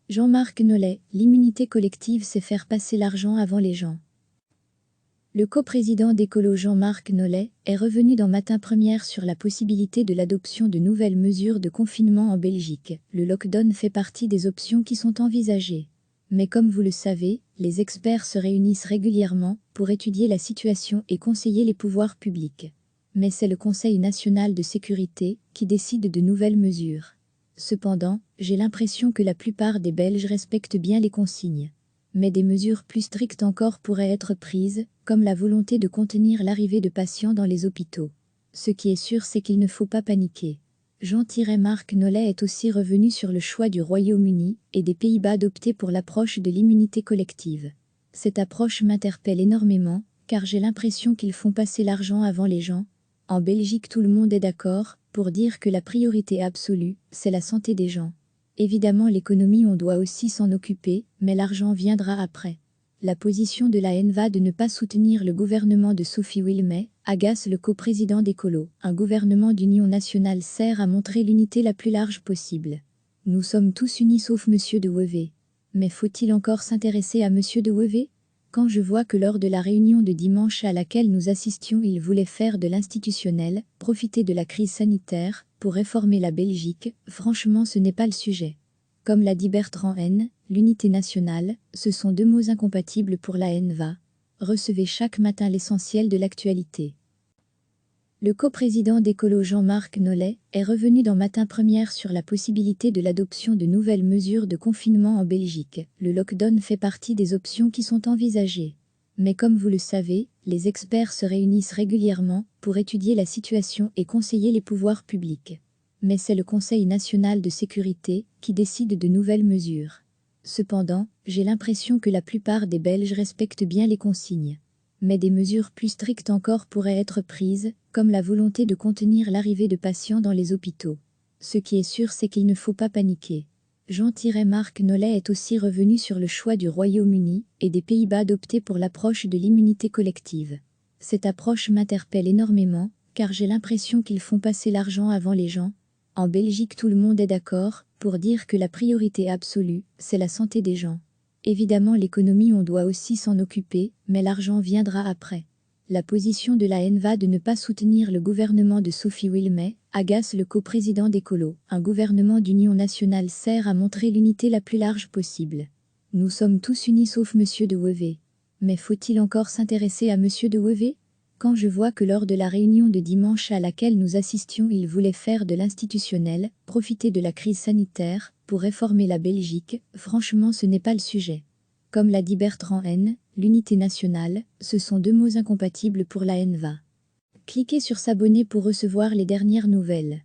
Jean-Marc Nollet, l'immunité collective, c'est faire passer l'argent avant les gens. Le coprésident d'Ecolo Jean-Marc Nollet est revenu dans Matin Première sur la possibilité de l'adoption de nouvelles mesures de confinement en Belgique. Le lockdown fait partie des options qui sont envisagées. Mais comme vous le savez, les experts se réunissent régulièrement pour étudier la situation et conseiller les pouvoirs publics. Mais c'est le Conseil national de sécurité qui décide de nouvelles mesures. Cependant, j'ai l'impression que la plupart des Belges respectent bien les consignes. Mais des mesures plus strictes encore pourraient être prises, comme la volonté de contenir l'arrivée de patients dans les hôpitaux. Ce qui est sûr, c'est qu'il ne faut pas paniquer. Jean-Marc Nollet est aussi revenu sur le choix du Royaume-Uni et des Pays-Bas d'opter pour l'approche de l'immunité collective. Cette approche m'interpelle énormément, car j'ai l'impression qu'ils font passer l'argent avant les gens. En Belgique, tout le monde est d'accord pour dire que la priorité absolue, c'est la santé des gens. Évidemment, l'économie, on doit aussi s'en occuper, mais l'argent viendra après. La position de la NVA de ne pas soutenir le gouvernement de Sophie Wilmès agace le coprésident d'Ecolo. Un gouvernement d'union nationale sert à montrer l'unité la plus large possible. Nous sommes tous unis sauf Monsieur de Wevey. Mais faut-il encore s'intéresser à Monsieur de Wevey ? Quand je vois que lors de la réunion de dimanche à laquelle nous assistions, il voulait faire de l'institutionnel, profiter de la crise sanitaire, pour réformer la Belgique, franchement ce n'est pas le sujet. Comme l'a dit Bertrand N, l'unité nationale, ce sont deux mots incompatibles pour la NVA. Recevez chaque matin l'essentiel de l'actualité. Le coprésident d'Ecolo Jean-Marc Nollet est revenu dans Matin Première sur la possibilité de l'adoption de nouvelles mesures de confinement en Belgique. Le lockdown fait partie des options qui sont envisagées. Mais comme vous le savez, les experts se réunissent régulièrement pour étudier la situation et conseiller les pouvoirs publics. Mais c'est le Conseil national de sécurité qui décide de nouvelles mesures. Cependant, j'ai l'impression que la plupart des Belges respectent bien les consignes. Mais des mesures plus strictes encore pourraient être prises, comme la volonté de contenir l'arrivée de patients dans les hôpitaux. Ce qui est sûr, c'est qu'il ne faut pas paniquer. Jean-Marc Nollet est aussi revenu sur le choix du Royaume-Uni et des Pays-Bas d'opter pour l'approche de l'immunité collective. Cette approche m'interpelle énormément, car j'ai l'impression qu'ils font passer l'argent avant les gens. En Belgique, tout le monde est d'accord pour dire que la priorité absolue, c'est la santé des gens. Évidemment, l'économie, on doit aussi s'en occuper, mais l'argent viendra après. La position de la NVA de ne pas soutenir le gouvernement de Sophie Wilmès agace le coprésident d'Ecolo. Un gouvernement d'union nationale sert à montrer l'unité la plus large possible. Nous sommes tous unis sauf Monsieur de Wevey. Mais faut-il encore s'intéresser à Monsieur de Wevey ? Quand je vois que lors de la réunion de dimanche à laquelle nous assistions, il voulait faire de l'institutionnel, profiter de la crise sanitaire, pour réformer la Belgique, franchement ce n'est pas le sujet. Comme l'a dit Bertrand N, l'unité nationale, ce sont deux mots incompatibles pour la NVA. Cliquez sur s'abonner pour recevoir les dernières nouvelles.